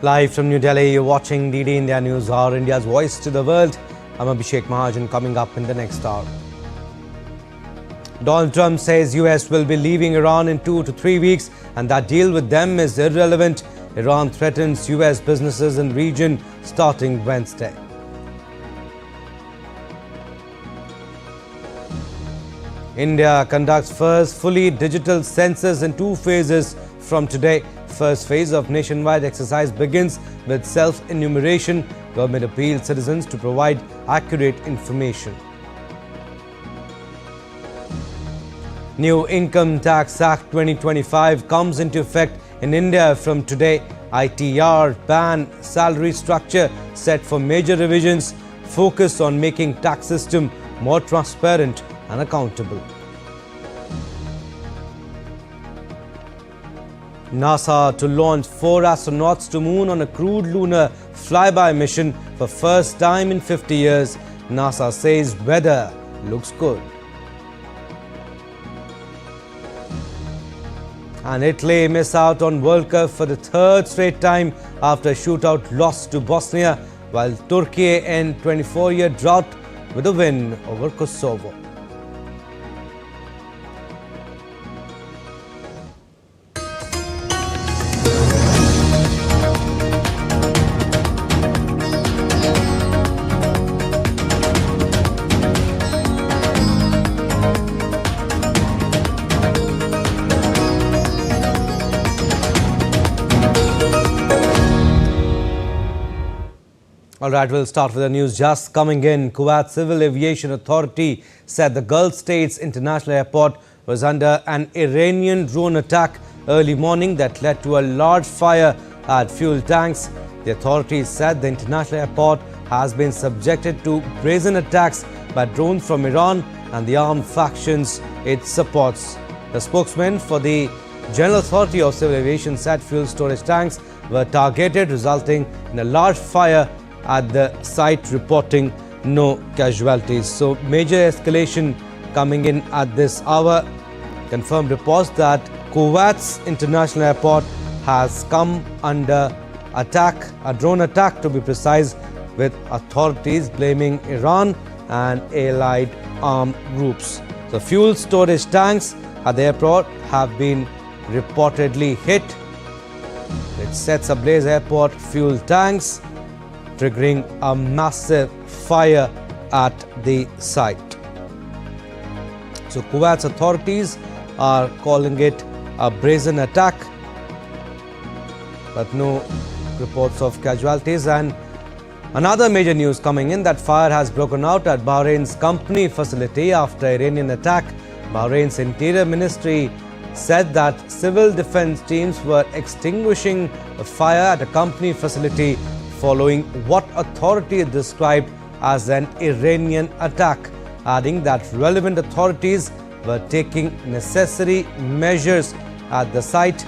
Live from New Delhi, you're watching DD India News Hour, India's voice to the world. I'm Abhishek Mahajan. Coming up in the next hour. Donald Trump says US will be leaving Iran in 2 to 3 weeks and that deal with them is irrelevant. Iran threatens US businesses in the region starting Wednesday. India conducts first fully digital census in 2 phases from today. First phase of nationwide exercise begins with self-enumeration. Government appeals citizens to provide accurate information. New Income Tax Act 2025 comes into effect in India from today. ITR ban salary structure set for major revisions. Focus on making tax system more transparent and accountable. NASA to launch 4 astronauts to moon on a crewed lunar flyby mission for first time in 50 years. NASA says weather looks good. And Italy miss out on World Cup for the 3rd straight time after shootout loss to Bosnia, while Turkey end 24-year drought with a win over Kosovo. All right, we'll start with the news just coming in. Kuwait Civil Aviation Authority said the Gulf States International Airport was under an Iranian drone attack early morning that led to a large fire at fuel tanks. The authorities said the international airport has been subjected to brazen attacks by drones from Iran and the armed factions it supports. The spokesman for the General Authority of Civil Aviation said fuel storage tanks were targeted, resulting in a large fire at the site, reporting no casualties. So major escalation coming in at this hour. Confirmed reports that Kuwait's international airport has come under attack, a drone attack to be precise, with authorities blaming Iran and allied armed groups. The fuel storage tanks at the airport have been reportedly hit. It sets ablaze airport fuel tanks, triggering a massive fire at the site. So Kuwait's authorities are calling it a brazen attack, but no reports of casualties. And another major news coming in, that fire has broken out at Bahrain's company facility after Iranian attack. Bahrain's Interior Ministry said that civil defense teams were extinguishing a fire at a company facility following what authorities described as an Iranian attack, adding that relevant authorities were taking necessary measures at the site.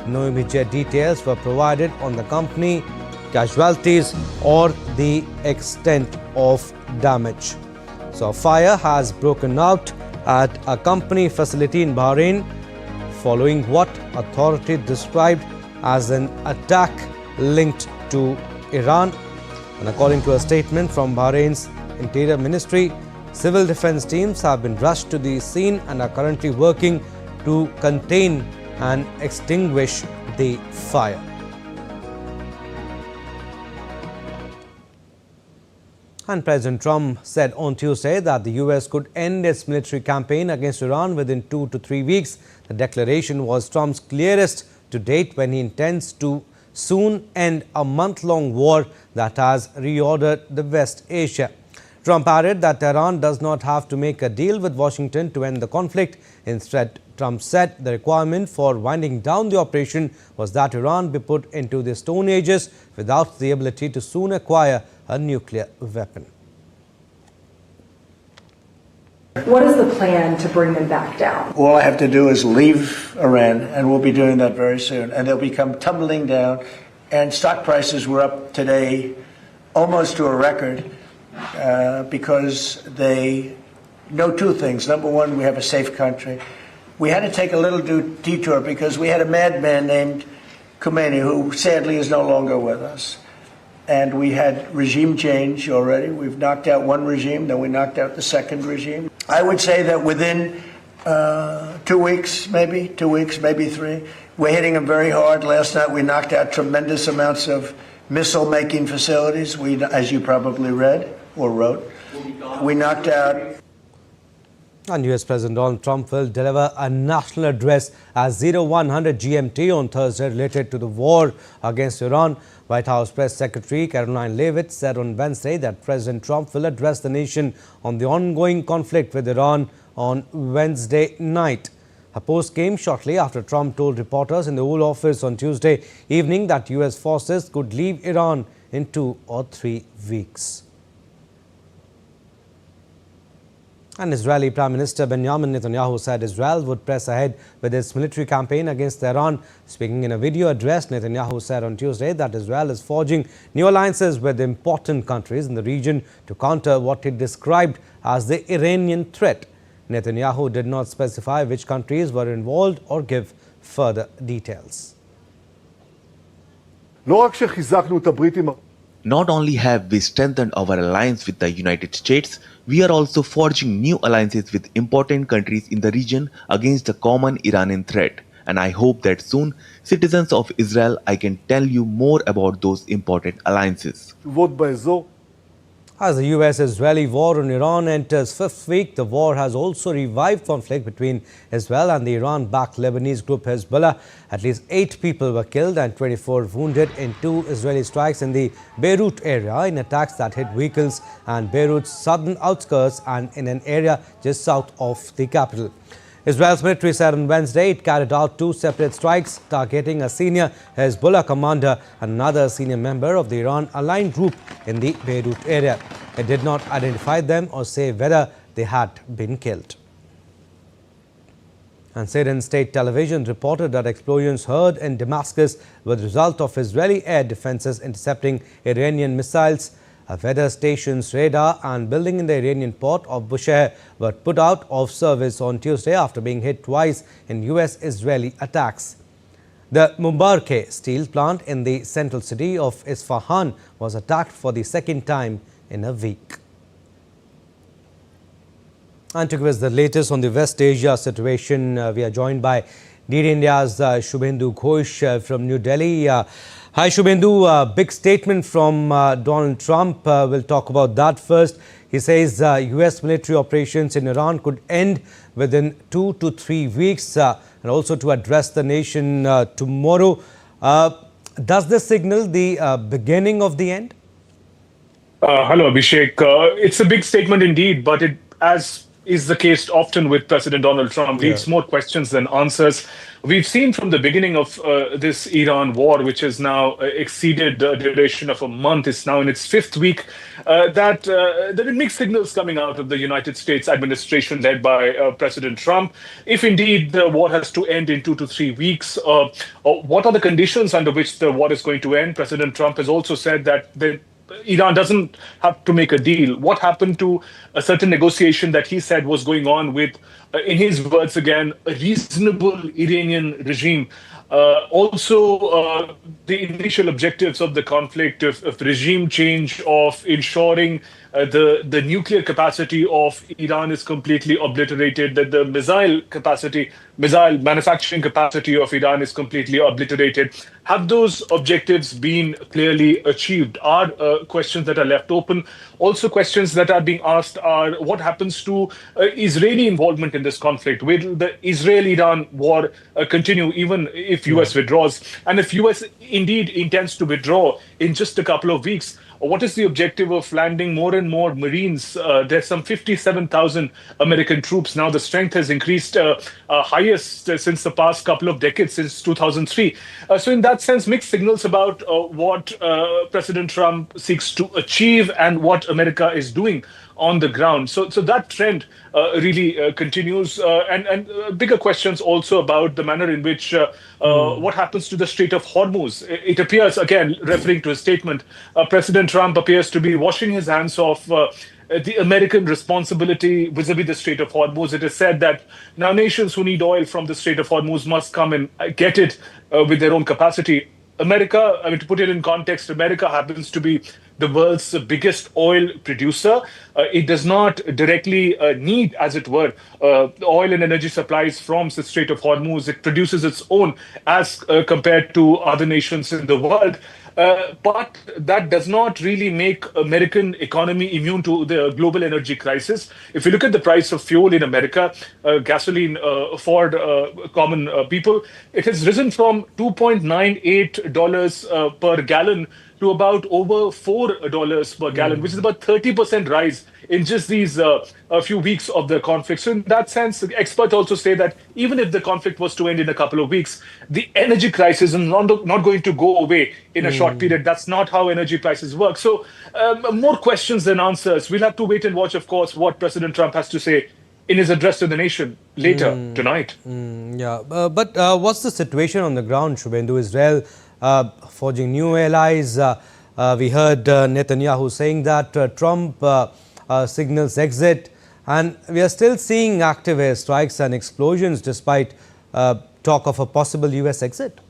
No immediate details were provided on the company casualties or the extent of damage. So a fire has broken out at a company facility in Bahrain following what authorities described as an attack linked to Iran. And according to a statement from Bahrain's Interior Ministry, civil defense teams have been rushed to the scene and are currently working to contain and extinguish the fire. And President Trump said on Tuesday that the US could end its military campaign against Iran within 2 to 3 weeks. The declaration was Trump's clearest to date when he intends to soon end a month-long war that has reordered the West Asia. Trump added that Tehran does not have to make a deal with Washington to end the conflict. Instead, Trump said the requirement for winding down the operation was that Iran be put into the Stone Ages without the ability to soon acquire a nuclear weapon. What is the plan to bring them back down? All I have to do is leave Iran, and we'll be doing that very soon. And they'll become tumbling down. And stock prices were up today almost to a record because they know 2 things. Number one, we have a safe country. We had to take a little detour because we had a madman named Khomeini, who sadly is no longer with us. And we had regime change already. We've knocked out one regime, then we knocked out the second regime. I would say that within 2 weeks, maybe 3, we're hitting them very hard. Last night we knocked out tremendous amounts of missile-making facilities, as you probably read or wrote. We knocked out... And US President Donald Trump will deliver a national address at 0100 GMT on Thursday related to the war against Iran. White House Press Secretary Caroline Leavitt said on Wednesday that President Trump will address the nation on the ongoing conflict with Iran on Wednesday night. Her post came shortly after Trump told reporters in the Oval Office on Tuesday evening that US forces could leave Iran in 2 or 3 weeks. And Israeli Prime Minister Benjamin Netanyahu said Israel would press ahead with its military campaign against Iran. Speaking in a video address, Netanyahu said on Tuesday that Israel is forging new alliances with important countries in the region to counter what he described as the Iranian threat. Netanyahu did not specify which countries were involved or give further details. Not only have we strengthened our alliance with the United States, we are also forging new alliances with important countries in the region against the common Iranian threat. And I hope that soon, citizens of Israel, I can tell you more about those important alliances. As the US-Israeli war on Iran enters 5th week, the war has also revived conflict between Israel and the Iran-backed Lebanese group Hezbollah. At least 8 people were killed and 24 wounded in 2 Israeli strikes in the Beirut area in attacks that hit vehicles and Beirut's southern outskirts and in an area just south of the capital. Israel's military said on Wednesday it carried out 2 separate strikes targeting a senior Hezbollah commander and another senior member of the Iran-aligned group in the Beirut area. It did not identify them or say whether they had been killed. And Syrian state television reported that explosions heard in Damascus were the result of Israeli air defenses intercepting Iranian missiles. A weather station's radar and building in the Iranian port of Bushehr were put out of service on Tuesday after being hit twice in US-Israeli attacks. The Mubarke steel plant in the central city of Isfahan was attacked for the second time in a week. And to give us the latest on the West Asia situation, we are joined by DD India's Shubhendu Ghosh from New Delhi. Hi Shubhendu, big statement from Donald Trump. We'll talk about that first. He says US military operations in Iran could end within 2 to 3 weeks and also to address the nation tomorrow. Does this signal the beginning of the end? Hello, Abhishek. It's a big statement indeed, but it, as is the case often with President Donald Trump, leaves more questions than answers. We've seen from the beginning of this Iran war, which has now exceeded the duration of a month, is now in its 5th week, that there are mixed signals coming out of the United States administration led by President Trump. If indeed the war has to end in 2 to 3 weeks, what are the conditions under which the war is going to end? President Trump has also said that Iran doesn't have to make a deal. What happened to a certain negotiation that he said was going on with, in his words again, a reasonable Iranian regime? Also, the initial objectives of the conflict of regime change, of ensuring the nuclear capacity of Iran is completely obliterated, that the missile manufacturing capacity of Iran is completely obliterated. Have those objectives been clearly achieved? Are questions that are left open. Also, questions that are being asked are what happens to Israeli involvement in this conflict? Will the Israel-Iran war continue even if US withdraws? And if US indeed intends to withdraw in just a couple of weeks, what is the objective of landing more and more Marines? There's some 57,000 American troops. Now the strength has increased highest since the past couple of decades, since 2003. So in that sense, mixed signals about what President Trump seeks to achieve and what America is doing on the ground. So that trend really continues. And bigger questions also about the manner in which what happens to the Strait of Hormuz. It appears, again, referring to a statement, President Trump appears to be washing his hands of the American responsibility vis-a-vis the Strait of Hormuz. It is said that now nations who need oil from the Strait of Hormuz must come and get it with their own capacity. America, I mean, to put it in context, America happens to be the world's biggest oil producer. It does not directly need, as it were, oil and energy supplies from the Strait of Hormuz. It produces its own as compared to other nations in the world. But that does not really make American economy immune to the global energy crisis. If you look at the price of fuel in America, gasoline for common people, it has risen from $2.98 per gallon to about over $4 per gallon, which is about 30% rise in just these a few weeks of the conflict. So in that sense, experts also say that even if the conflict was to end in a couple of weeks, the energy crisis is not going to go away in a short period. That's not how energy prices work. So more questions than answers. We'll have to wait and watch, of course, what President Trump has to say in his address to the nation later tonight. But what's the situation on the ground, Shubhendu? Israel forging new allies. We heard Netanyahu saying that Trump signals exit, and we are still seeing active airstrikes and explosions despite talk of a possible US exit.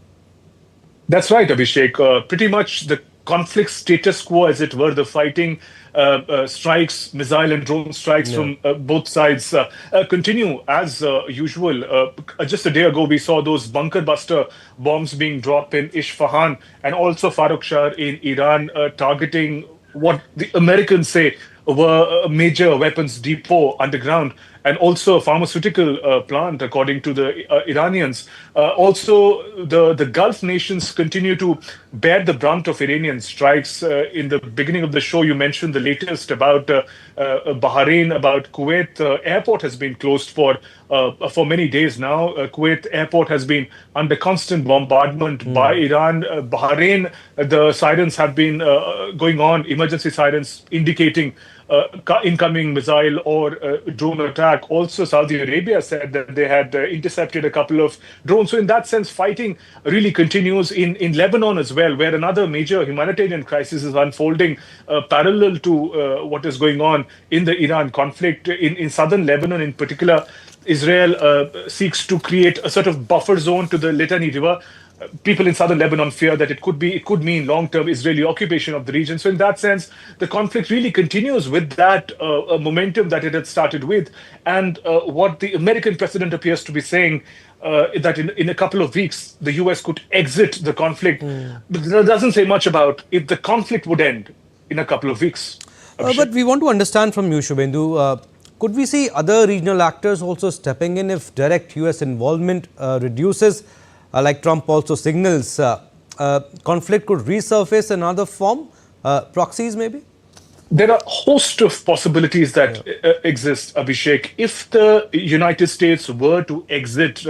That's right, Abhishek. Pretty much the conflict status quo, as it were, the fighting strikes, missile and drone strikes from both sides continue as usual. Just a day ago, we saw those bunker buster bombs being dropped in Isfahan and also Farrukhshah in Iran, targeting what the Americans say were a major weapons depot underground, and also a pharmaceutical plant, according to the Iranians. Also, the Gulf nations continue to bear the brunt of Iranian strikes. In the beginning of the show, you mentioned the latest about Bahrain, about Kuwait. Airport has been closed for many days now. Kuwait airport has been under constant bombardment by Iran. Bahrain, the sirens have been going on, emergency sirens indicating incoming missile or drone attack. Also, Saudi Arabia said that they had intercepted a couple of drones. So in that sense, fighting really continues in Lebanon as well, where another major humanitarian crisis is unfolding parallel to what is going on in the Iran conflict. In southern Lebanon in particular, Israel seeks to create a sort of buffer zone to the Litani River. People in southern Lebanon fear that it could mean long-term Israeli occupation of the region. So in that sense, the conflict really continues with that momentum that it had started with. And what the American president appears to be saying, that in a couple of weeks, the US could exit the conflict. But that doesn't say much about if the conflict would end in a couple of weeks. But we want to understand from you, Shubhendu, could we see other regional actors also stepping in if direct US involvement reduces? Like Trump also signals, conflict could resurface in another form, proxies maybe? There are a host of possibilities that exist, Abhishek. If the United States were to exit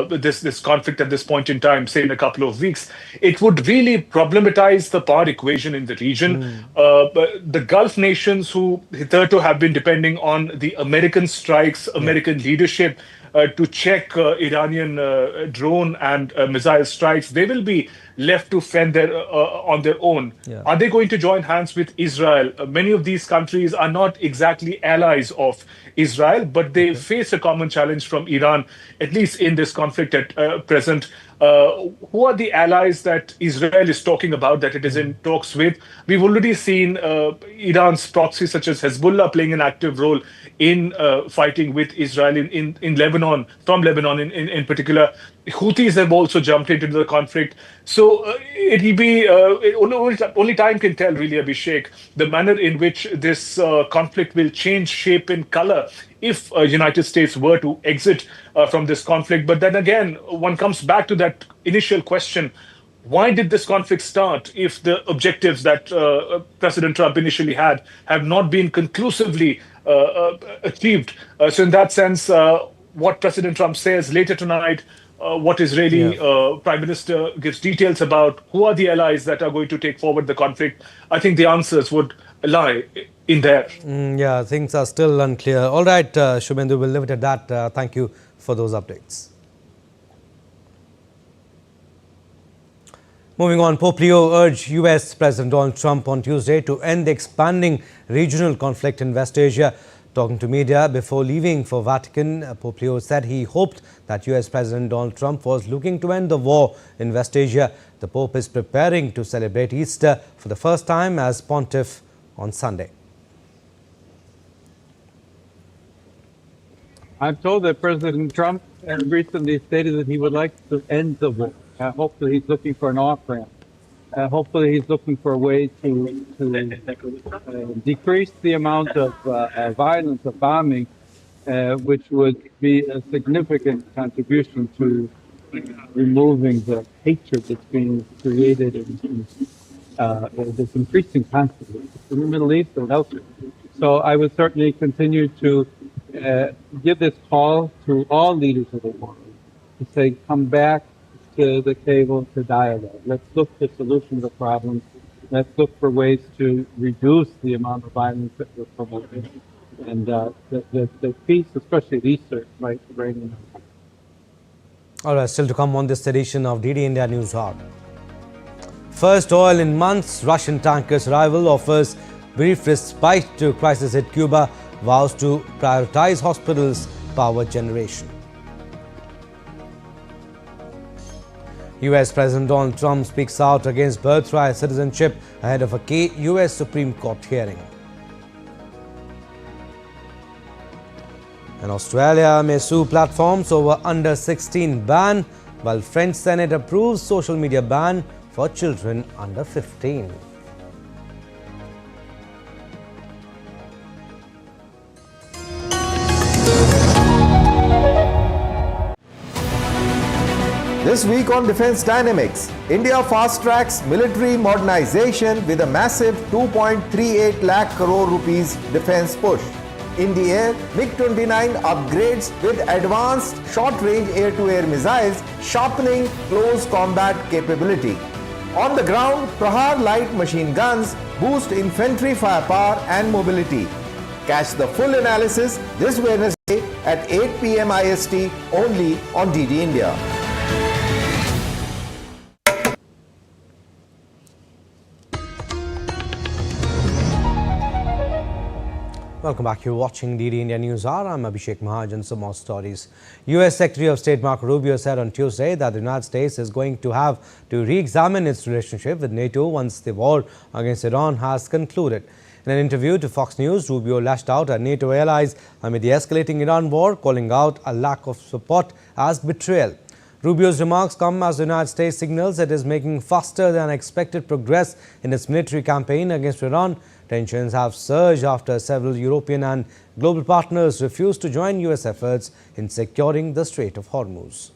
this conflict at this point in time, say in a couple of weeks, it would really problematize the power equation in the region. The Gulf nations, who hitherto have been depending on the American strikes, American leadership, to check Iranian drone and missile strikes, they will be left to fend on their own. Are they going to join hands with Israel? Many of these countries are not exactly allies of Israel, but they face a common challenge from Iran, at least in this conflict at present. Who are the allies that Israel is talking about, that it is in talks with? We've already seen Iran's proxies such as Hezbollah playing an active role in fighting with Israel in Lebanon, from Lebanon in particular. Houthis have also jumped into the conflict. So it'll be only time can tell, really, Abhishek, the manner in which this conflict will change shape and color if United States were to exit from this conflict. But then again, one comes back to that initial question: why did this conflict start if the objectives that President Trump initially had have not been conclusively achieved? So in that sense, what President Trump says later tonight, what Israeli Prime Minister gives details about who are the allies that are going to take forward the conflict, I think the answers would lie in there. Yeah, things are still unclear. All right, Shubhendu, we'll leave it at that. Thank you for those updates. Moving on, Pope Leo urged US President Donald Trump on Tuesday to end the expanding regional conflict in West Asia. Talking to media before leaving for Vatican, Pope Leo said he hoped that US President Donald Trump was looking to end the war in West Asia. The Pope is preparing to celebrate Easter for the first time as pontiff on Sunday. I'm told that President Trump recently stated that he would like to end the war. Hopefully he's looking for an off-ramp. Hopefully he's looking for a way to decrease the amount of violence, of bombing, which would be a significant contribution to removing the hatred that's being created and this increasing constantly in the Middle East and elsewhere. So I would certainly continue to give this call to all leaders of the world to say, come back to the table to dialogue. Let's look for solutions to problems. Let's look for ways to reduce the amount of violence that we're promoting. And the peace, especially at Easter, might reign in our country. All right, still to come on this edition of DD India News Hour. First oil in months, Russian tanker's arrival offers brief respite to crisis hit Cuba, vows to prioritize hospitals' power generation. US President Donald Trump speaks out against birthright citizenship ahead of a key US Supreme Court hearing. And Australia may sue platforms over under 16 ban, while French Senate approves social media ban for children under 15. This week on Defence Dynamics, India fast-tracks military modernization with a massive 2.38 lakh crore rupees defence push. In the air, MiG-29 upgrades with advanced short-range air-to-air missiles, sharpening close combat capability. On the ground, Prasar light machine guns boost infantry firepower and mobility. Catch the full analysis this Wednesday at 8 p.m. IST only on DD India. Welcome back. You're watching DD India News Hour. I'm Abhishek Mahajan. Some more stories. US Secretary of State Marco Rubio said on Tuesday that the United States is going to have to re-examine its relationship with NATO once the war against Iran has concluded. In an interview to Fox News, Rubio lashed out at NATO allies amid the escalating Iran war, calling out a lack of support as betrayal. Rubio's remarks come as the United States signals it is making faster than expected progress in its military campaign against Iran. Tensions have surged after several European and global partners refused to join US efforts in securing the Strait of Hormuz.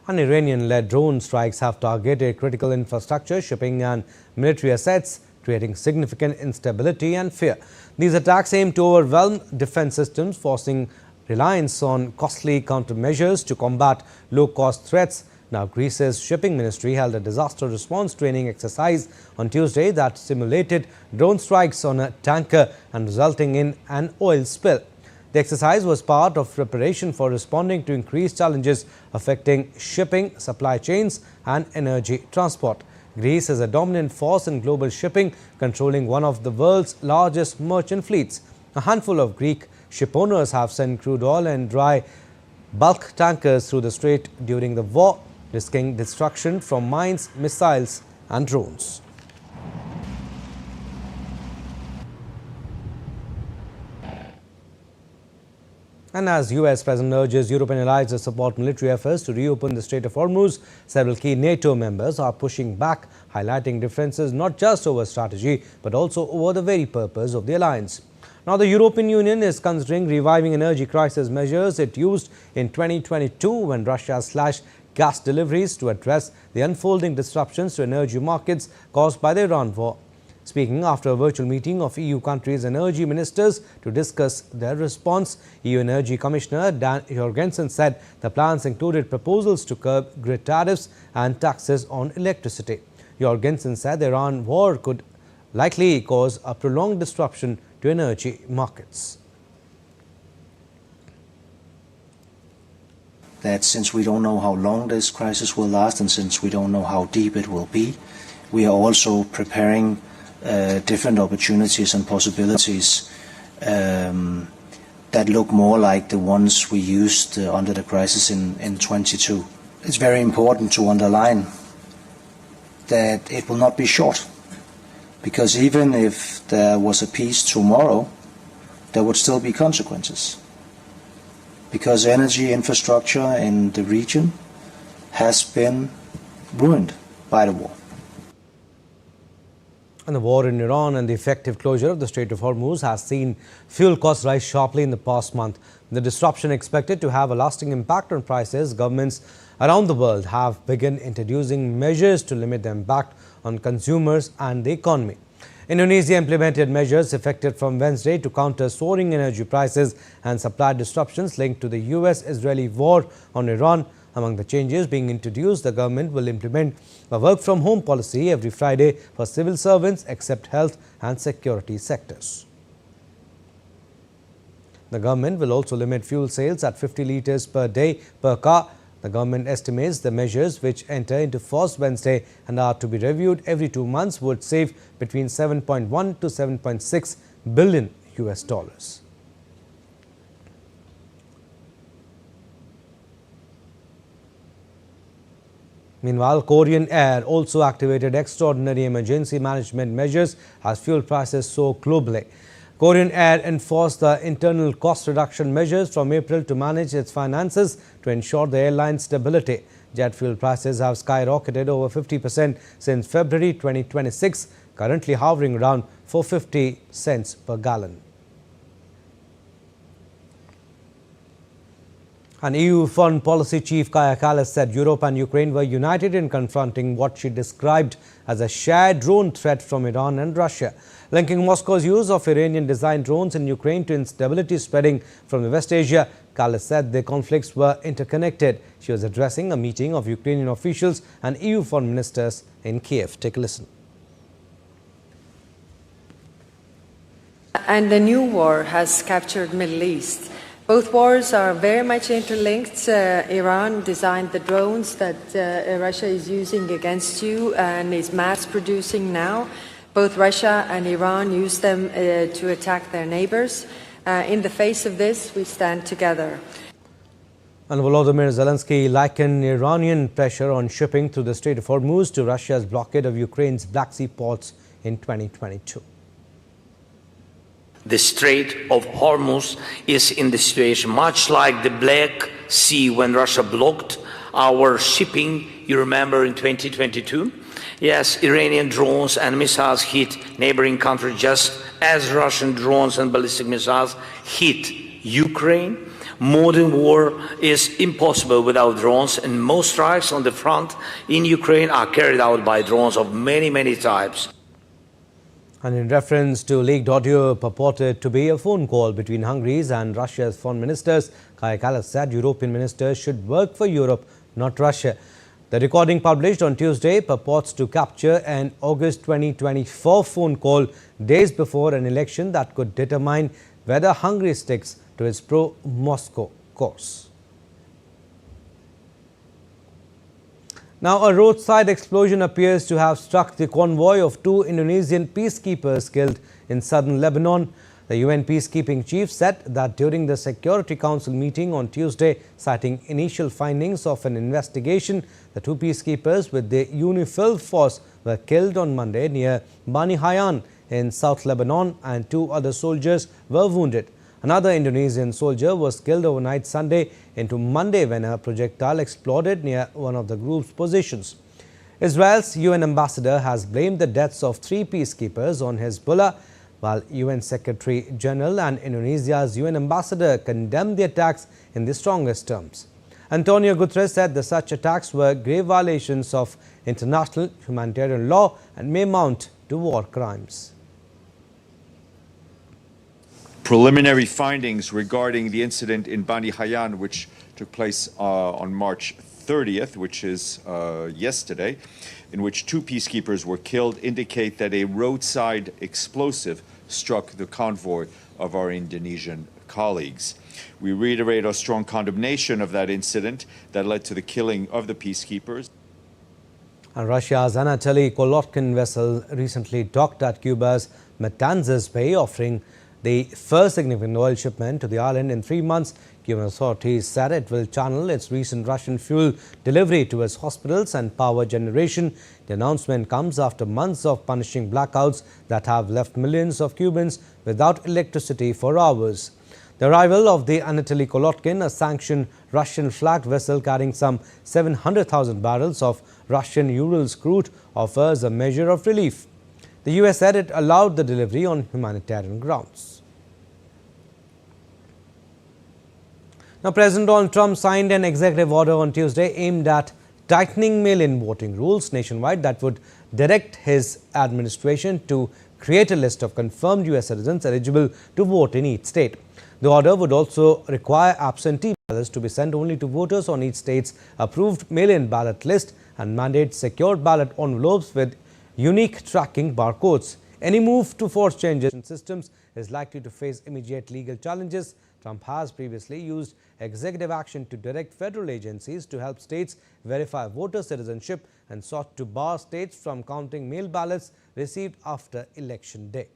An Iranian-led drone strikes have targeted critical infrastructure, shipping and military assets, creating significant instability and fear. These attacks aim to overwhelm defense systems, forcing reliance on costly countermeasures to combat low-cost threats. Now, Greece's shipping ministry held a disaster response training exercise on Tuesday that simulated drone strikes on a tanker and resulting in an oil spill. The exercise was part of preparation for responding to increased challenges affecting shipping, supply chains and energy transport. Greece is a dominant force in global shipping, controlling one of the world's largest merchant fleets. A handful of Greek shipowners have sent crude oil and dry bulk tankers through the strait during the war, risking destruction from mines, missiles and drones. And as US President urges European allies to support military efforts to reopen the Strait of Hormuz, several key NATO members are pushing back, highlighting differences not just over strategy but also over the very purpose of the alliance. Now, the European Union is considering reviving energy crisis measures it used in 2022 when Russia slashed gas deliveries to address the unfolding disruptions to energy markets caused by the Iran war. Speaking after a virtual meeting of EU countries' energy ministers to discuss their response, EU Energy Commissioner Dan Jorgensen said the plans included proposals to curb grid tariffs and taxes on electricity. Jorgensen said the Iran war could likely cause a prolonged disruption to energy markets. That since we don't know how long this crisis will last and since we don't know how deep it will be, we are also preparing different opportunities and possibilities that look more like the ones we used under the crisis in 22. It's very important to underline that it will not be short, because even if there was a peace tomorrow, there would still be consequences, because energy infrastructure in the region has been ruined by the war. And the war in Iran and the effective closure of the Strait of Hormuz has seen fuel costs rise sharply in the past month. The disruption expected to have a lasting impact on prices. Governments around the world have begun introducing measures to limit the impact on consumers and the economy. Indonesia implemented measures effective from Wednesday to counter soaring energy prices and supply disruptions linked to the US-Israeli war on Iran. Among the changes being introduced, the government will implement a work-from-home policy every Friday for civil servants except health and security sectors. The government will also limit fuel sales at 50 litres per day per car. The government estimates the measures, which enter into force Wednesday and are to be reviewed every 2 months, would save between 7.1 to 7.6 billion US dollars. Meanwhile, Korean Air also activated extraordinary emergency management measures as fuel prices soar globally. Korean Air enforced the internal cost reduction measures from April to manage its finances to ensure the airline's stability. Jet fuel prices have skyrocketed over 50% since February 2026, currently hovering around 450 cents per gallon. And EU Foreign Policy Chief Kaja Kallas said Europe and Ukraine were united in confronting what she described as a shared drone threat from Iran and Russia. Linking Moscow's use of Iranian-designed drones in Ukraine to instability spreading from West Asia, Kallas said the conflicts were interconnected. She was addressing a meeting of Ukrainian officials and EU foreign ministers in Kiev. Take a listen. And the new war has captured Middle East. Both wars are very much interlinked. Iran designed the drones that Russia is using against you and is mass producing now. Both Russia and Iran use them to attack their neighbors. In the face of this, we stand together. And Volodymyr Zelensky likened Iranian pressure on shipping through the Strait of Hormuz to Russia's blockade of Ukraine's Black Sea ports in 2022. The Strait of Hormuz is in the situation much like the Black Sea when Russia blocked our shipping, you remember, in 2022. Yes, Iranian drones and missiles hit neighboring countries just as Russian drones and ballistic missiles hit Ukraine. Modern war is impossible without drones, and most strikes on the front in Ukraine are carried out by drones of many types. And in reference to leaked audio purported to be a phone call between Hungary's and Russia's foreign ministers, Kaja Kallas said European ministers should work for Europe, not Russia. The recording published on Tuesday purports to capture an August 2024 phone call days before an election that could determine whether Hungary sticks to its pro-Moscow course. Now, a roadside explosion appears to have struck the convoy of 2 Indonesian peacekeepers killed in southern Lebanon. The UN peacekeeping chief said that during the Security Council meeting on Tuesday, citing initial findings of an investigation, the 2 peacekeepers with the UNIFIL force were killed on Monday near Bani Hayan in South Lebanon, and 2 other soldiers were wounded. Another Indonesian soldier was killed overnight Sunday into Monday when a projectile exploded near one of the group's positions. Israel's UN ambassador has blamed the deaths of 3 peacekeepers on Hezbollah, while UN Secretary General and Indonesia's UN ambassador condemned the attacks in the strongest terms. Antonio Guterres said that such attacks were grave violations of international humanitarian law and may amount to war crimes. Preliminary findings regarding the incident in Bani Hayan, which took place on March 30th, which is yesterday, in which 2 peacekeepers were killed, indicate that a roadside explosive struck the convoy of our Indonesian colleagues. We reiterate our strong condemnation of that incident that led to the killing of the peacekeepers. And Russia's Anatoly Kolotkin vessel recently docked at Cuba's Matanzas Bay, offering the first significant oil shipment to the island in 3 months. Cuban authorities said it will channel its recent Russian fuel delivery towards hospitals and power generation. The announcement comes after months of punishing blackouts that have left millions of Cubans without electricity for hours. The arrival of the Anatoly Kolotkin, a sanctioned Russian-flagged vessel carrying some 700,000 barrels of Russian Urals crude, offers a measure of relief. The US said it allowed the delivery on humanitarian grounds. Now, President Donald Trump signed an executive order on Tuesday aimed at tightening mail-in voting rules nationwide that would direct his administration to create a list of confirmed US citizens eligible to vote in each state. The order would also require absentee ballots to be sent only to voters on each state's approved mail-in ballot list and mandate secured ballot envelopes with unique tracking barcodes. Any move to force changes in systems is likely to face immediate legal challenges. Trump has previously used executive action to direct federal agencies to help states verify voter citizenship and sought to bar states from counting mail ballots received after Election Day.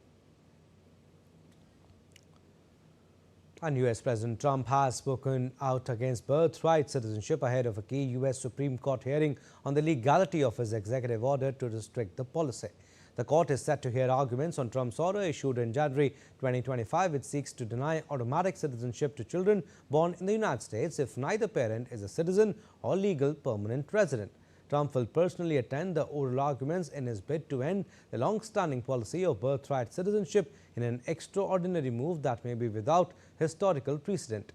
And US President Trump has spoken out against birthright citizenship ahead of a key US Supreme Court hearing on the legality of his executive order to restrict the policy. The court is set to hear arguments on Trump's order issued in January 2025, which seeks to deny automatic citizenship to children born in the United States if neither parent is a citizen or legal permanent resident. Trump will personally attend the oral arguments in his bid to end the long-standing policy of birthright citizenship in an extraordinary move that may be without historical precedent.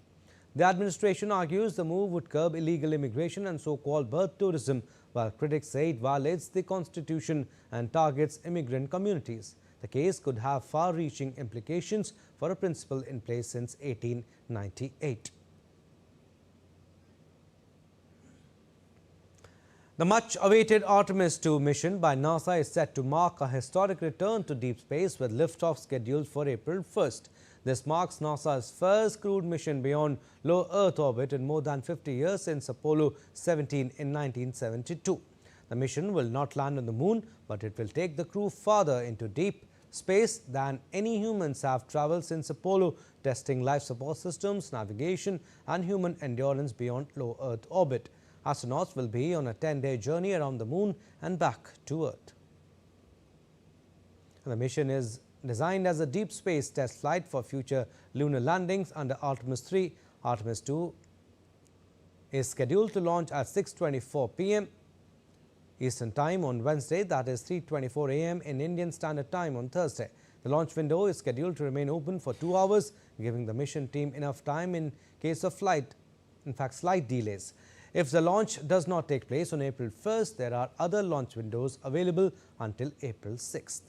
The administration argues the move would curb illegal immigration and so-called birth tourism, while critics say it violates the Constitution and targets immigrant communities. The case could have far-reaching implications for a principle in place since 1898. The much-awaited Artemis 2 mission by NASA is set to mark a historic return to deep space with liftoff scheduled for April 1st. This marks NASA's first crewed mission beyond low Earth orbit in more than 50 years since Apollo 17 in 1972. The mission will not land on the moon, but it will take the crew farther into deep space than any humans have traveled since Apollo, testing life support systems, navigation, and human endurance beyond low Earth orbit. Astronauts will be on a 10-day journey around the moon and back to Earth. The mission is designed as a deep space test flight for future lunar landings under Artemis 3. Artemis 2 is scheduled to launch at 6:24 p.m. Eastern Time on Wednesday, that is 3:24 a.m. in Indian Standard Time on Thursday. The launch window is scheduled to remain open for 2 hours, giving the mission team enough time in case of slight delays. If the launch does not take place on April 1st, there are other launch windows available until April 6th.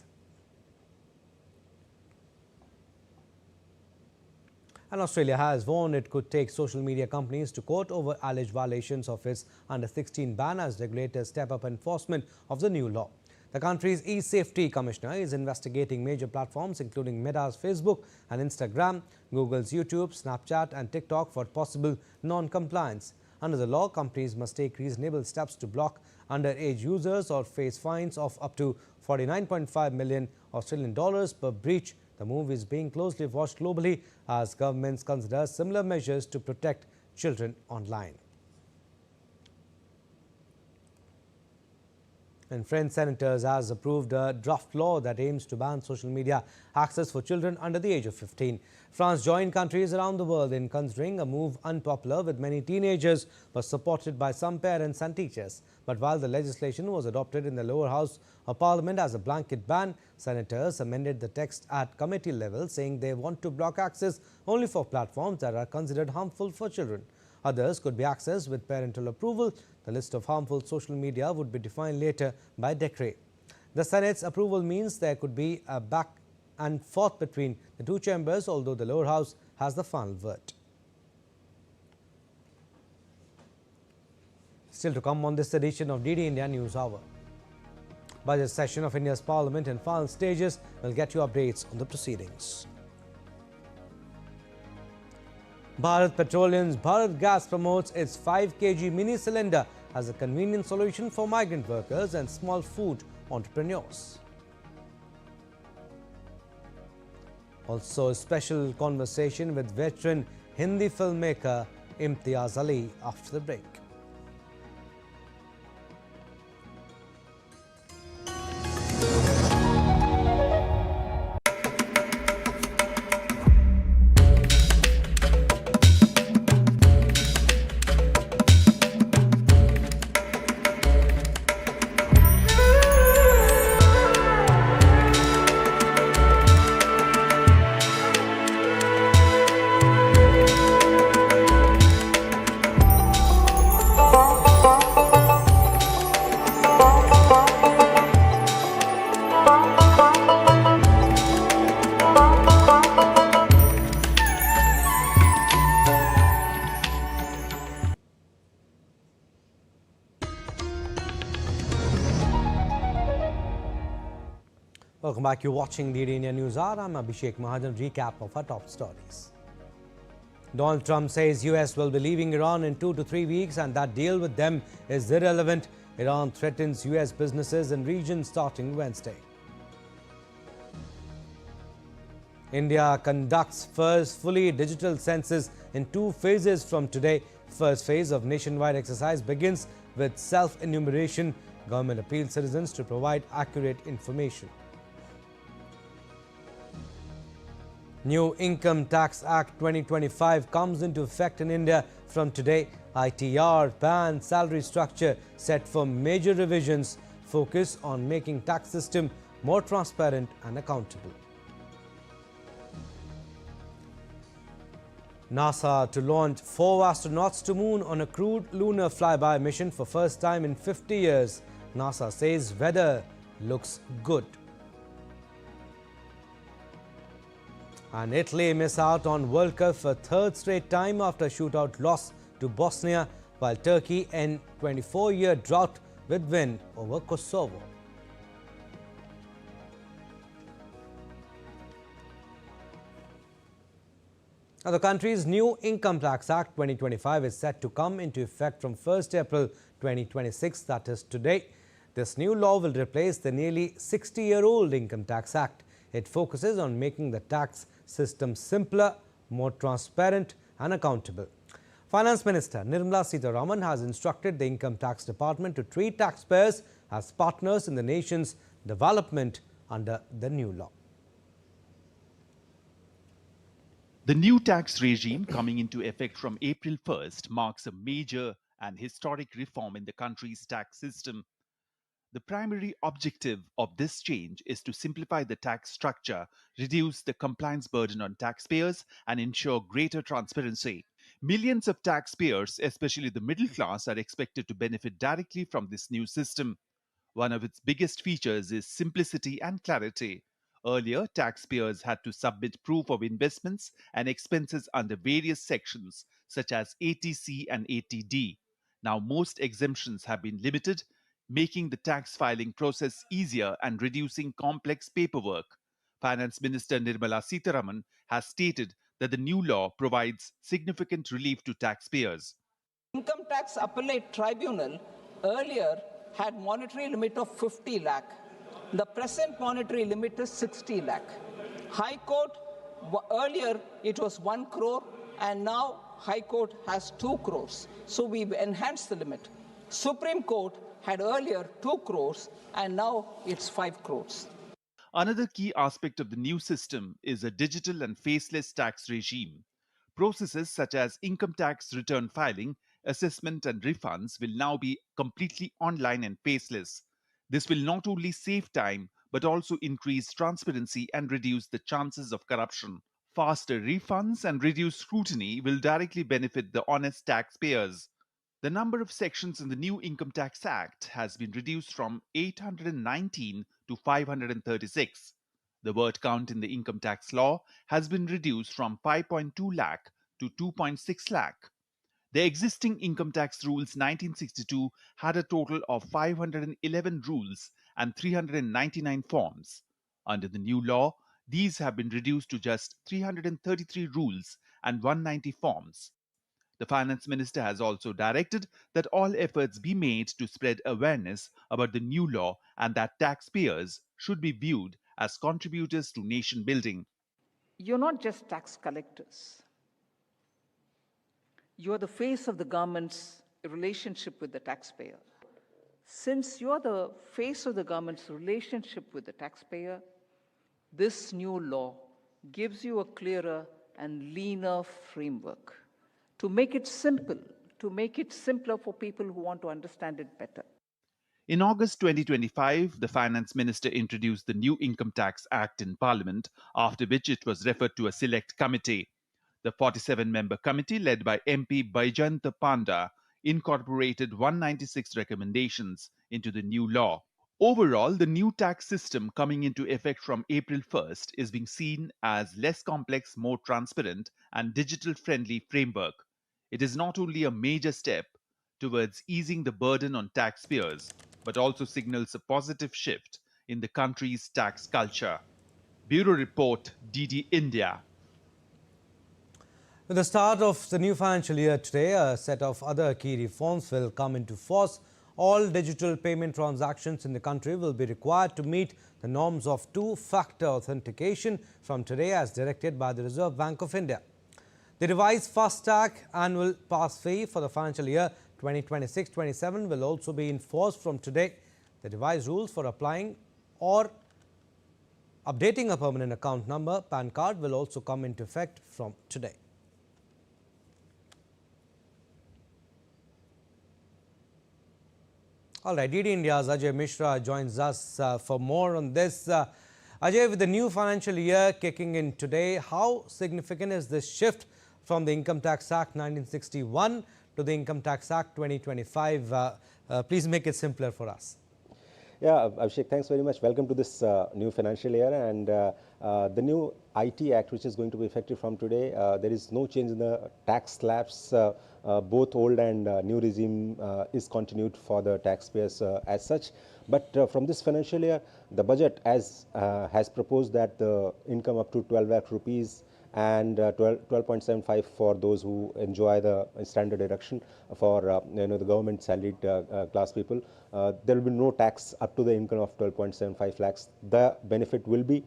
And Australia has warned it could take social media companies to court over alleged violations of its under-16 ban as regulators step up enforcement of the new law. The country's e-safety commissioner is investigating major platforms including Meta's Facebook and Instagram, Google's YouTube, Snapchat and TikTok for possible non-compliance. Under the law, companies must take reasonable steps to block underage users or face fines of up to 49.5 million Australian dollars per breach. The move is being closely watched globally as governments consider similar measures to protect children online. And French senators has approved a draft law that aims to ban social media access for children under the age of 15. France joined countries around the world in considering a move unpopular with many teenagers but supported by some parents and teachers. But while the legislation was adopted in the lower house of parliament as a blanket ban, senators amended the text at committee level, saying they want to block access only for platforms that are considered harmful for children. Others could be accessed with parental approval. The list of harmful social media would be defined later by decree. The Senate's approval means there could be a back and forth between the two chambers, although the lower house has the final word. Still to come on this edition of DD India News Hour. Budget session of India's Parliament in final stages. Will get you updates on the proceedings. Bharat Petroleum's Bharat Gas promotes its 5 kg mini cylinder as a convenient solution for migrant workers and small food entrepreneurs. Also, a special conversation with veteran Hindi filmmaker Imtiaz Ali after the break. Welcome back. You're watching the India News Hour. I'm Abhishek Mahajan. Recap of our top stories. Donald Trump says US will be leaving Iran in 2 to 3 weeks and that deal with them is irrelevant. Iran threatens US businesses in region starting Wednesday. India conducts first fully digital census in 2 phases from today. First phase of nationwide exercise begins with self-enumeration. Government appeals citizens to provide accurate information. New Income Tax Act 2025 comes into effect in India from today. ITR, PAN, salary structure set for major revisions focus on making tax system more transparent and accountable. NASA to launch 4 astronauts to moon on a crewed lunar flyby mission for first time in 50 years. NASA says weather looks good. And Italy miss out on World Cup for 3rd straight time after shootout loss to Bosnia, while Turkey end 24-year drought with win over Kosovo. Now, the country's new Income Tax Act 2025 is set to come into effect from 1st April 2026, that is today. This new law will replace the nearly 60-year-old Income Tax Act. It focuses on making the tax system simpler, more transparent and accountable. Finance Minister Nirmala Sitharaman has instructed the Income Tax Department to treat taxpayers as partners in the nation's development under the new law. The new tax regime coming into effect from April 1st marks a major and historic reform in the country's tax system. The primary objective of this change is to simplify the tax structure, reduce the compliance burden on taxpayers, and ensure greater transparency. Millions of taxpayers, especially the middle class, are expected to benefit directly from this new system. One of its biggest features is simplicity and clarity. Earlier, taxpayers had to submit proof of investments and expenses under various sections, such as ATC and ATD. Now, most exemptions have been limited, making the tax filing process easier and reducing complex paperwork. Finance Minister Nirmala Sitharaman has stated that the new law provides significant relief to taxpayers. Income Tax Appellate Tribunal earlier had monetary limit of 50 lakh. The present monetary limit is 60 lakh. High Court, earlier it was 1 crore and now High Court has 2 crores. So we've enhanced the limit. Supreme Court had earlier 2 crores and now it's 5 crores. Another key aspect of the new system is a digital and faceless tax regime. Processes such as income tax return filing, assessment and refunds will now be completely online and faceless. This will not only save time but also increase transparency and reduce the chances of corruption. Faster refunds and reduced scrutiny will directly benefit the honest taxpayers. The number of sections in the new Income Tax Act has been reduced from 819 to 536. The word count in the income tax law has been reduced from 5.2 lakh to 2.6 lakh. The existing Income Tax Rules 1962 had a total of 511 rules and 399 forms. Under the new law, these have been reduced to just 333 rules and 190 forms. The Finance Minister has also directed that all efforts be made to spread awareness about the new law and that taxpayers should be viewed as contributors to nation building. you're not just tax collectors. You're the face of the government's relationship with the taxpayer. Since you're the face of the government's relationship with the taxpayer, this new law gives you a clearer and leaner framework to make it simple, to make it simpler for people who want to understand it better. In August 2025, the Finance Minister introduced the new Income Tax Act in Parliament, after which it was referred to a select committee. The 47-member committee, led by MP Baijanta Panda, incorporated 196 recommendations into the new law. Overall, the new tax system coming into effect from April 1st is being seen as less complex, more transparent, and digital-friendly framework. It is not only a major step towards easing the burden on taxpayers, but also signals a positive shift in the country's tax culture. Bureau Report, DD India. With the start of the new financial year today, a set of other key reforms will come into force. All digital payment transactions in the country will be required to meet the norms of two-factor authentication from today, as directed by the Reserve Bank of India. The revised FASTag annual pass fee for the financial year 2026-27 will also be enforced from today. The revised rules for applying or updating a permanent account number, PAN card, will also come into effect from today. All right, DD India's Ajay Mishra joins us for more on this. Ajay, with the new financial year kicking in today, how significant is this shift from the Income Tax Act 1961 to the Income Tax Act 2025? Please make it simpler for us. Yeah, Abhishek, thanks very much. Welcome to this new financial year. And the new IT Act, which is going to be effective from today, there is no change in the tax slabs. Both old and new regime is continued for the taxpayers as such. But from this financial year, the budget has proposed that the income up to 12 lakh rupees and 12.75 for those who enjoy the standard deduction for the government salaried class people. There will be no tax up to the income of 12.75 lakhs. The benefit will be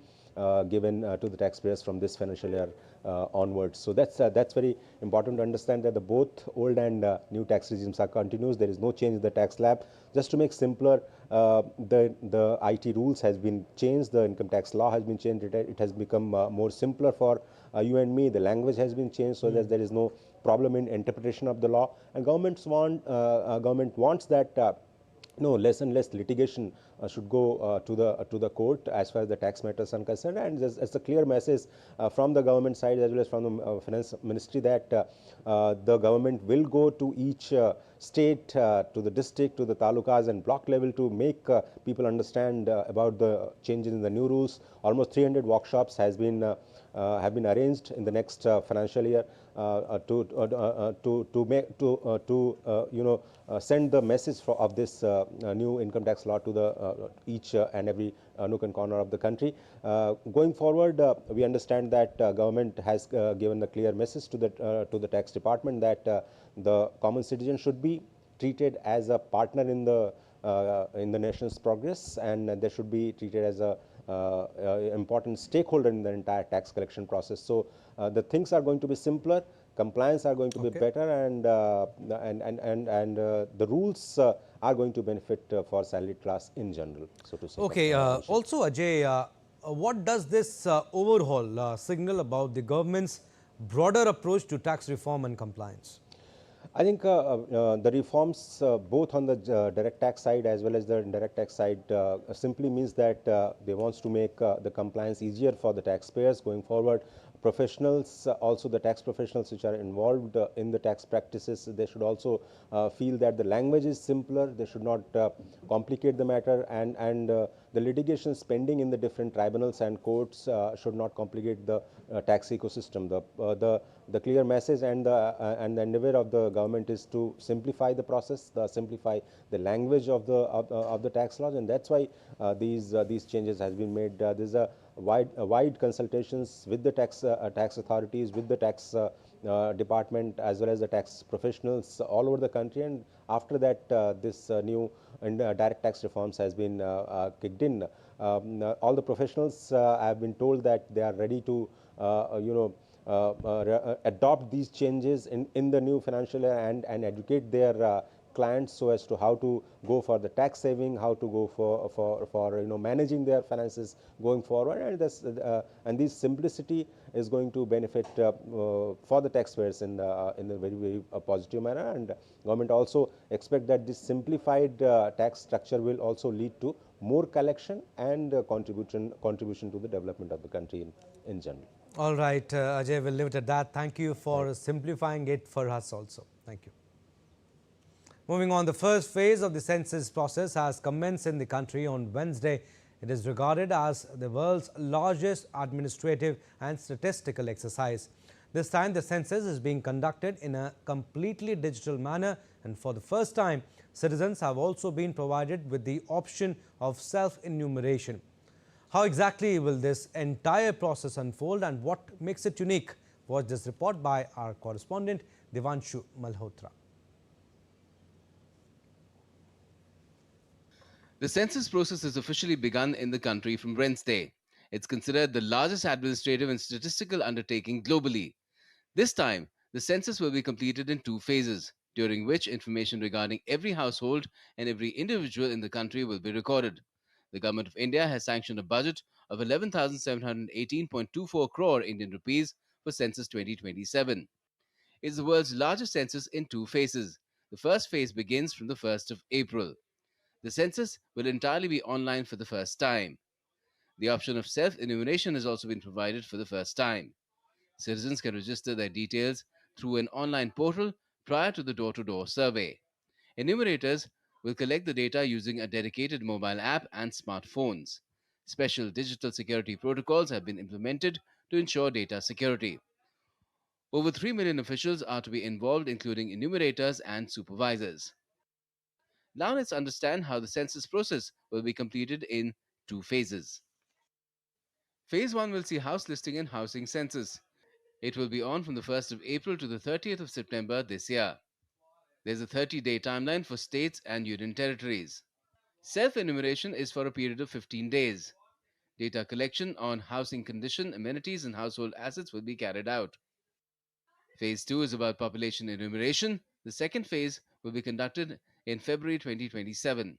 given to the taxpayers from this financial year onwards. So that's very important to understand, that the both old and new tax regimes are continuous. There is no change in the tax slab. Just to make simpler, the IT rules has been changed. The income tax law has been changed. It has become more simpler for you and me. The language has been changed so that there is no problem in interpretation of the law. And government wants that less and less litigation should go to the court as far as the tax matters are concerned. And it's a clear message from the government side as well as from the finance ministry that the government will go to each state, to the district, to the talukas and block level to make people understand about the changes in the new rules. Almost 300 workshops have been arranged in the next financial year to send the message of this new income tax law to the each and every nook and corner of the country. Going forward, we understand that government has given the clear message to the tax department that the common citizen should be treated as a partner in the nation's progress, and they should be treated as a important stakeholder in the entire tax collection process. So the things are going to be simpler, compliance are going to be better, and the rules are going to benefit for salaried class in general, so to say. Okay. Also, Ajay, what does this overhaul signal about the government's broader approach to tax reform and compliance? I think the reforms both on the direct tax side as well as the indirect tax side simply means that they want to make the compliance easier for the taxpayers going forward. Professionals, also the tax professionals which are involved in the tax practices, they should also feel that the language is simpler. They should not complicate the matter, and the litigation spending in the different tribunals and courts should not complicate the tax ecosystem. The clear message and the endeavor of the government is to simplify the process, simplify the language of the tax laws, and that's why these changes has been made. There's a wide consultations with the tax authorities, with the tax department as well as the tax professionals all over the country, and after that this new direct tax reforms has been kicked in. All the professionals have been told that they are ready to adopt these changes in the new financial year and educate their clients so as to how to go for the tax saving, how to go for managing their finances going forward, and this simplicity is going to benefit for the taxpayers in a very positive manner. And government also expect that this simplified tax structure will also lead to more collection and contribution to the development of the country in general. All right, Ajay, we'll leave it at that. Thank you for simplifying it for us also. Thank you. Moving on, the first phase of the census process has commenced in the country on Wednesday. It is regarded as the world's largest administrative and statistical exercise. This time, the census is being conducted in a completely digital manner, and for the first time, citizens have also been provided with the option of self-enumeration. How exactly will this entire process unfold and what makes it unique? Watch this report by our correspondent Devanshu Malhotra. The census process has officially begun in the country from Wednesday. It's considered the largest administrative and statistical undertaking globally. This time, the census will be completed in 2 phases, during which information regarding every household and every individual in the country will be recorded. The Government of India has sanctioned a budget of 11,718.24 crore Indian rupees for Census 2027. It's the world's largest census in 2 phases. The first phase begins from the 1st of April. The census will entirely be online for the first time. The option of self-enumeration has also been provided for the first time. Citizens can register their details through an online portal prior to the door-to-door survey. Enumerators will collect the data using a dedicated mobile app and smartphones. Special digital security protocols have been implemented to ensure data security. Over 3 million officials are to be involved, including enumerators and supervisors. Now let's understand how the census process will be completed in 2 phases. Phase 1 will see house listing and housing census. It will be on from the 1st of April to the 30th of September this year. There's a 30-day timeline for states and union territories. Self-enumeration is for a period of 15 days. Data collection on housing condition, amenities, and household assets will be carried out. Phase 2 is about population enumeration. The second phase will be conducted in February 2027.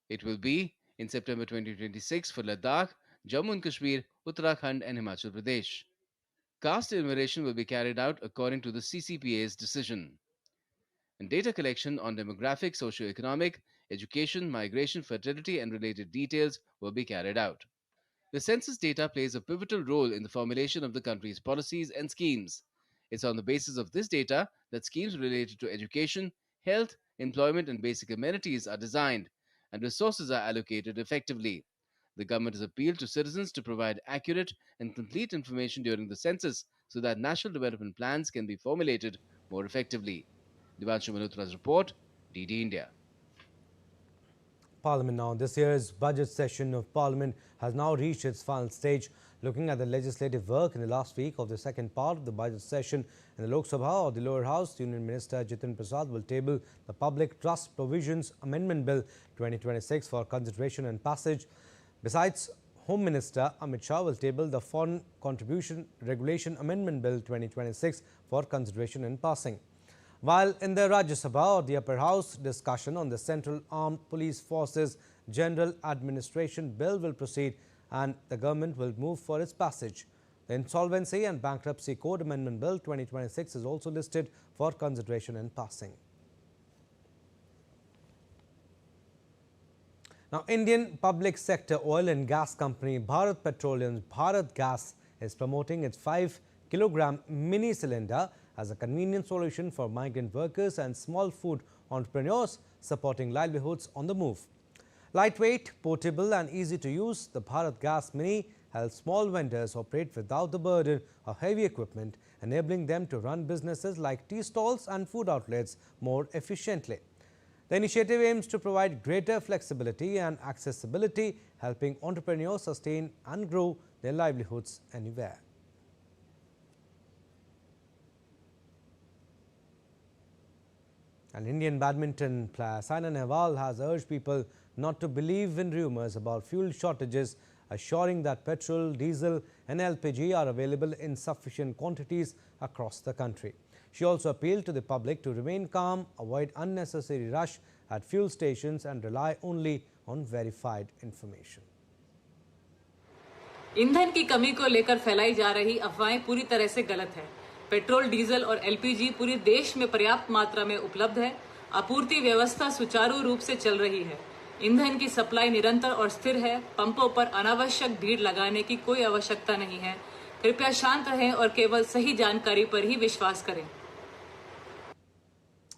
It will be in September 2026 for Ladakh, Jammu and Kashmir, Uttarakhand, and Himachal Pradesh. Caste enumeration will be carried out according to the CCPA's decision. And data collection on demographic, socio-economic, education, migration, fertility, and related details will be carried out. The census data plays a pivotal role in the formulation of the country's policies and schemes. It's on the basis of this data that schemes related to education, health, employment, and basic amenities are designed, and resources are allocated effectively. The government has appealed to citizens to provide accurate and complete information during the census so that national development plans can be formulated more effectively. Devanshu Malhotra's report, DD India. Parliament now. This year's budget session of Parliament has now reached its final stage. Looking at the legislative work in the last week of the second part of the budget session in the Lok Sabha or the lower house, Union Minister Jitin Prasad will table the Public Trust Provisions Amendment Bill 2026 for consideration and passage. Besides, Home Minister Amit Shah will table the Foreign Contribution Regulation Amendment Bill 2026 for consideration and passing. While in the Rajya Sabha or the upper house, discussion on the Central Armed Police Forces General Administration Bill will proceed and the government will move for its passage. The Insolvency and Bankruptcy Code Amendment Bill 2026 is also listed for consideration and passing. Now, Indian public sector oil and gas company Bharat Petroleum's Bharat Gas is promoting its 5-kilogram mini cylinder as a convenient solution for migrant workers and small food entrepreneurs supporting livelihoods on the move. Lightweight, portable and easy to use, the Bharat Gas Mini helps small vendors operate without the burden of heavy equipment, enabling them to run businesses like tea stalls and food outlets more efficiently. The initiative aims to provide greater flexibility and accessibility, helping entrepreneurs sustain and grow their livelihoods anywhere. And Indian badminton player Saina Nehwal has urged people not to believe in rumours about fuel shortages assuring that petrol, diesel and LPG are available in sufficient quantities across the country. She also appealed to the public to remain calm, avoid unnecessary rush at fuel stations and rely only on verified information. ईंधन की कमी को लेकर फैलाई जा रही अफवाहें पूरी तरह से गलत है। पेट्रोल, डीजल और एलपीजी पूरे देश में पर्याप्त मात्रा में उपलब्ध है। आपूर्ति व्यवस्था सुचारू रूप से चल रही है। ईंधन की सप्लाई निरंतर और स्थिर है। पंपों पर अनावश्यक भीड़ लगाने की कोई आवश्यकता नहीं है। कृपया शांत रहें और केवल सही जानकारी पर ही विश्वास करें।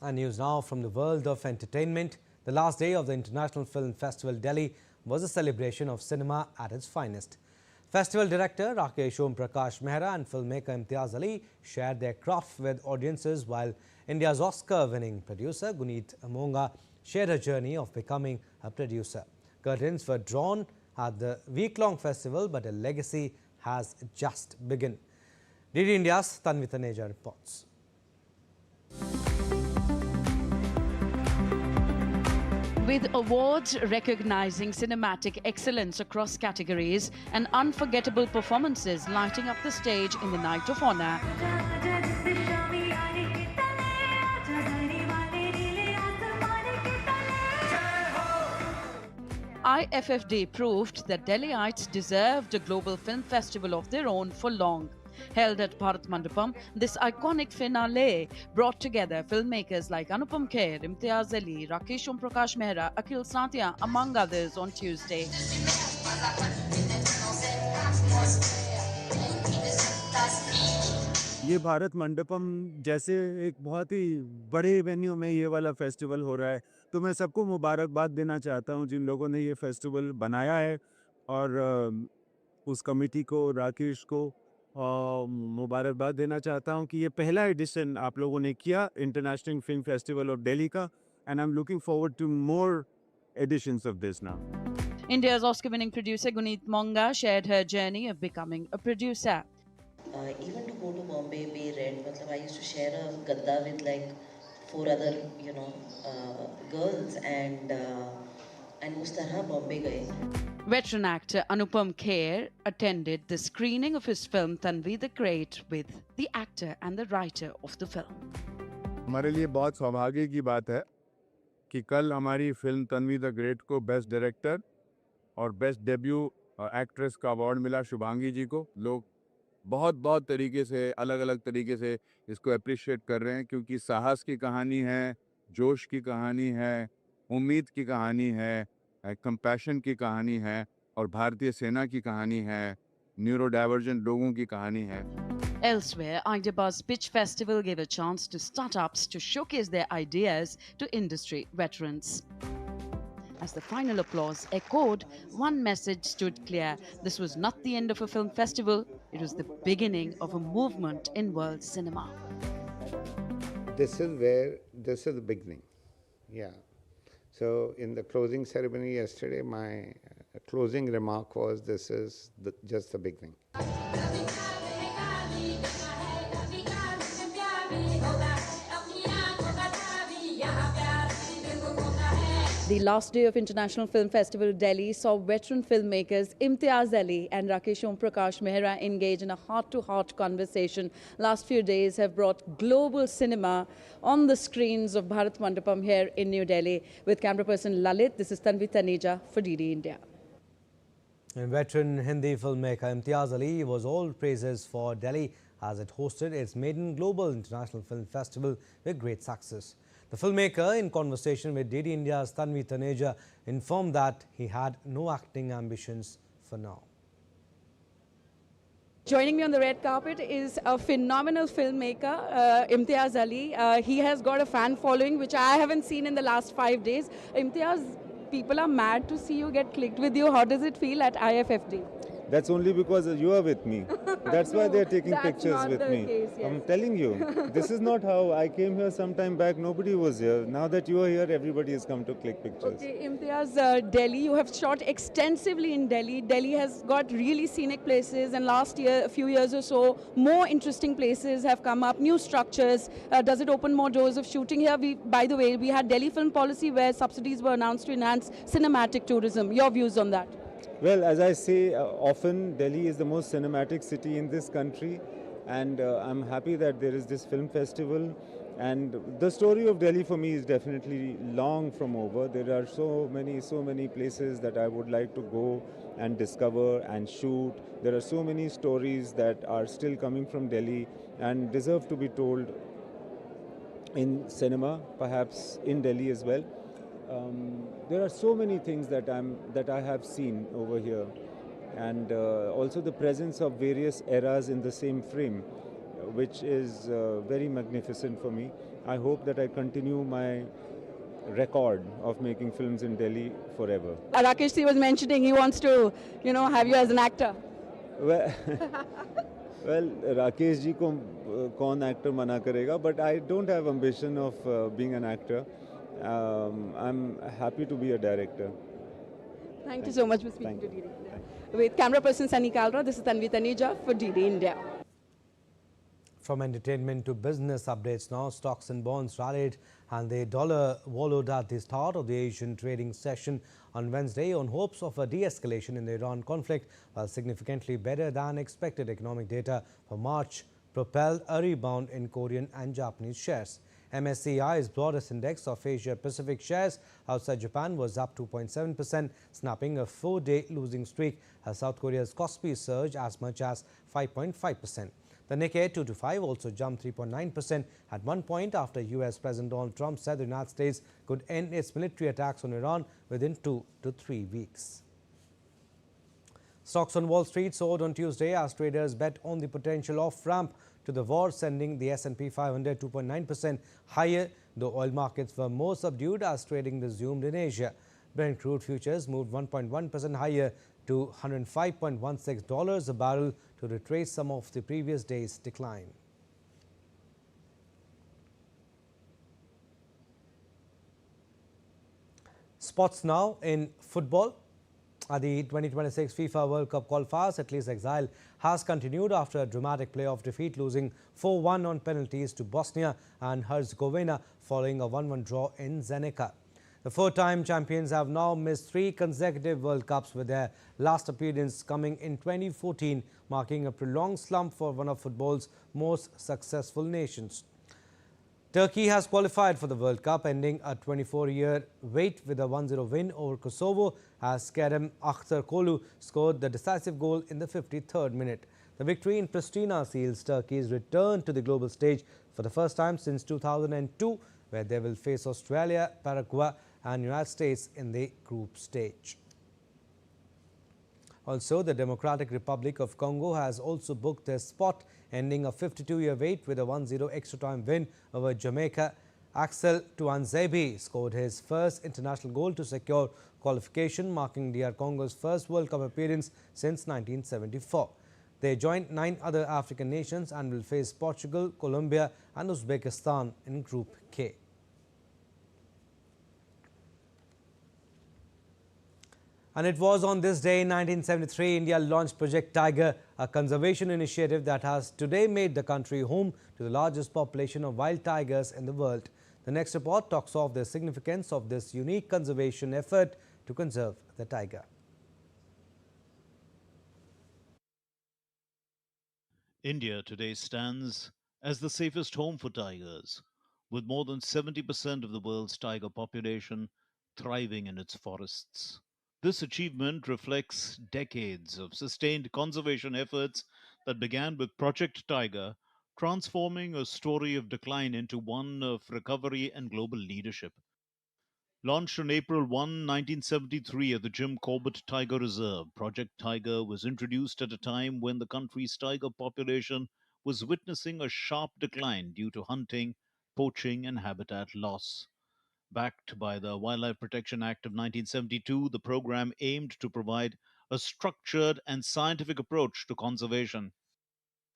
And news now from the world of entertainment. The last day of the International Film Festival Delhi was a celebration of cinema at its finest. Festival director Rakesh Prakash Mehra and filmmaker Imtiaz Ali shared their craft with audiences, while India's Oscar-winning producer Guneet Monga shared her journey of becoming a producer. Curtains were drawn at the week-long festival, but a legacy has just begun. DD India's Tanvi Taneja reports. With awards recognizing cinematic excellence across categories and unforgettable performances lighting up the stage in the Night of Honor, IFFD proved that Delhiites deserved a global film festival of their own for long. Held at Bharat Mandapam, this iconic finale brought together filmmakers like Anupam Kher, Imtiaz Ali, Rakesh Prakash Mehra, Akhil Satya, among others on Tuesday. ये भारत मंडपम जैसे एक बहुत ही बड़े venue में ये वाला festival हो रहा है, तो मैं सबको मुबारकबाद देना चाहता हूँ जिन लोगों ने ये फेस्टिवल बनाया है, और उस कमेटी को, राकेश को मुबारकबाद देना चाहता हूँ कि ये पहला एडिशन आप लोगों ने किया international film festival of Delhi का, and I am looking forward to more editions of this now. India's Oscar-winning producer Guneet Monga shared her journey of becoming a producer. Even to go to Bombay, be rent, I used to share a gadda with like 4 other, girls, and us tarah Bombay gaye. Veteran actor Anupam Kher attended the screening of his film Tanvi the Great with the actor and the writer of the film. हमारे लिए बहुत सौभाग्य की बात है कि कल हमारी फिल्म तन्वी द ग्रेट को बेस्ट डायरेक्टर और बेस्ट डेब्यू एक्ट्रेस का अवार्ड मिला शुभांगी जी को। लोग बहुत तरीके से, अलग अलग तरीके से इसको अप्रिशिएट कर रहे हैं, क्योंकि साहस की कहानी है, जोश की कहानी है, उम्मीद की कहानी है, कंपैशन की कहानी है, और भारतीय सेना की कहानी है, न्यूरो डाइवर्जेंट लोगों की कहानी है। Elsewhere, Ideabuzz Pitch Festival gave a chance to startups to showcase their ideas to industry veterans. As the final applause echoed, one message stood clear. This was not the end of a film festival, it was the beginning of a movement in world cinema. This is the beginning. Yeah. So in the closing ceremony yesterday, my closing remark was, this is just the beginning. The last day of International Film Festival Delhi saw veteran filmmakers Imtiaz Ali and Rakesh Prakash Mehra engage in a heart-to-heart conversation. Last few days have brought global cinema on the screens of Bharat Mandapam here in New Delhi. With camera person Lalit, this is Tanvi Taneja for DD India. And veteran Hindi filmmaker Imtiaz Ali was all praises for Delhi as it hosted its maiden Global International Film Festival with great success. The filmmaker, in conversation with DD India's Tanvi Taneja, informed that he had no acting ambitions for now. Joining me on the red carpet is a phenomenal filmmaker, Imtiaz Ali. He has got a fan following which I haven't seen in the last 5 days. Imtiaz, people are mad to see you get clicked with you. How does it feel at IFFD? That's only because you are with me. That's why they're taking pictures with me. Case, yes. I'm telling you, this is not how I came here some time back. Nobody was here. Now that you are here, everybody has come to click pictures. Okay, Imtiaz, Delhi, you have shot extensively in Delhi. Delhi has got really scenic places, and last year, a few years or so, more interesting places have come up, new structures. Does it open more doors of shooting here? By the way, we had Delhi film policy where subsidies were announced to enhance cinematic tourism. Your views on that? Well, as I say often, Delhi is the most cinematic city in this country, and I'm happy that there is this film festival. And the story of Delhi for me is definitely long from over. There are so many places that I would like to go and discover and shoot. There are so many stories that are still coming from Delhi and deserve to be told in cinema, perhaps in Delhi as well. There are so many things that I have seen over here, and also the presence of various eras in the same frame, which is very magnificent for me. I hope that I continue my record of making films in Delhi forever. Rakesh was mentioning he wants to, have you as an actor. Well, well, Rakesh ji ko kaun actor mana karega, but I don't have ambition of being an actor. I'm happy to be a director. Thank you so much for speaking to DD India. With camera person Sunny Kalra, this is Tanvi Taneja for DD India. From entertainment to business updates now, stocks and bonds rallied and the dollar wallowed at the start of the Asian trading session on Wednesday on hopes of a de-escalation in the Iran conflict, while significantly better than expected economic data for March propelled a rebound in Korean and Japanese shares. MSCI's broadest index of Asia-Pacific shares outside Japan was up 2.7%, snapping a 4-day losing streak as South Korea's Kospi surged as much as 5.5%. The Nikkei 225 also jumped 3.9% at one point after U.S. President Donald Trump said the United States could end its military attacks on Iran within 2 to 3 weeks. Stocks on Wall Street soared on Tuesday as traders bet on the potential off-ramp to the war, sending the S&P 500 2.9% higher, though oil markets were more subdued as trading resumed in Asia. Brent crude futures moved 1.1% higher to $105.16 a barrel to retrace some of the previous day's decline. Sports now in football. At the 2026 FIFA World Cup qualifiers, Italy's exile has continued after a dramatic playoff defeat, losing 4-1 on penalties to Bosnia and Herzegovina following a 1-1 draw in Zenica. The four-time champions have now missed 3 consecutive World Cups, with their last appearance coming in 2014, marking a prolonged slump for one of football's most successful nations. Turkey has qualified for the World Cup, ending a 24-year wait with a 1-0 win over Kosovo as Kerem Aktürkoğlu scored the decisive goal in the 53rd minute. The victory in Pristina seals Turkey's return to the global stage for the first time since 2002, where they will face Australia, Paraguay and United States in the group stage. Also, the Democratic Republic of Congo has also booked their spot, ending a 52-year wait with a 1-0 extra-time win over Jamaica. Axel Tuanzebe scored his first international goal to secure qualification, marking DR Congo's first World Cup appearance since 1974. They join 9 other African nations and will face Portugal, Colombia and Uzbekistan in Group K. And it was on this day in 1973, India launched Project Tiger, a conservation initiative that has today made the country home to the largest population of wild tigers in the world. The next report talks of the significance of this unique conservation effort to conserve the tiger. India today stands as the safest home for tigers, with more than 70% of the world's tiger population thriving in its forests. This achievement reflects decades of sustained conservation efforts that began with Project Tiger, transforming a story of decline into one of recovery and global leadership. Launched on April 1, 1973 at the Jim Corbett Tiger Reserve, Project Tiger was introduced at a time when the country's tiger population was witnessing a sharp decline due to hunting, poaching, and habitat loss. Backed by the Wildlife Protection Act of 1972, the program aimed to provide a structured and scientific approach to conservation.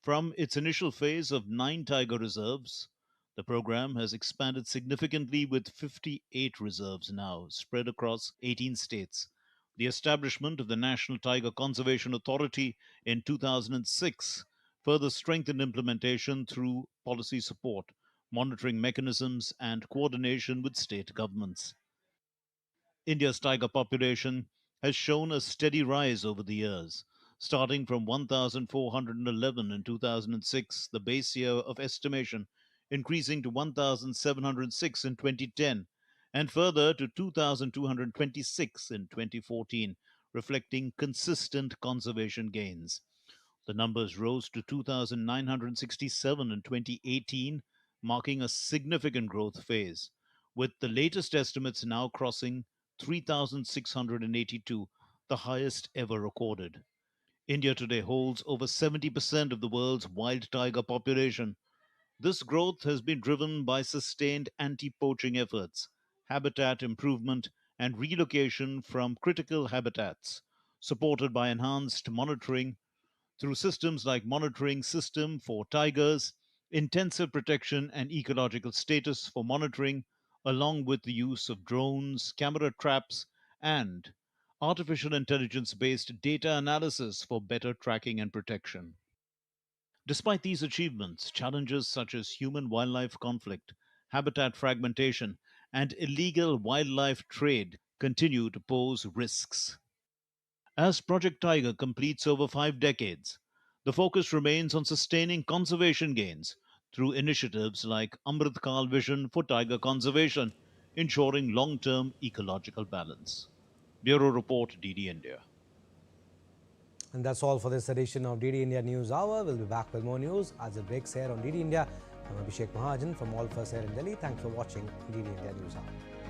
From its initial phase of 9 tiger reserves, the program has expanded significantly with 58 reserves now spread across 18 states. The establishment of the National Tiger Conservation Authority in 2006 further strengthened implementation through policy support, monitoring mechanisms, and coordination with state governments. India's tiger population has shown a steady rise over the years. Starting from 1,411 in 2006, the base year of estimation, increasing to 1,706 in 2010, and further to 2,226 in 2014, reflecting consistent conservation gains. The numbers rose to 2,967 in 2018, marking a significant growth phase, with the latest estimates now crossing 3,682, the highest ever recorded. India today holds over 70% of the world's wild tiger population. This growth has been driven by sustained anti poaching efforts, habitat improvement, and relocation from critical habitats, supported by enhanced monitoring through systems like monitoring system for tigers, intensive protection and ecological status for monitoring, along with the use of drones, camera traps, and artificial intelligence based data analysis for better tracking and protection. Despite these achievements, challenges such as human wildlife conflict, habitat fragmentation, and illegal wildlife trade continue to pose risks. As Project Tiger completes over 5 decades, the focus remains on sustaining conservation gains through initiatives like Amrit Kal Vision for Tiger Conservation, ensuring long term ecological balance. Bureau Report, DD India. And that's all for this edition of DD India News Hour. We'll be back with more news as it breaks here on DD India. I'm Abhishek Mahajan from All of us here in Delhi. Thanks for watching DD India News Hour.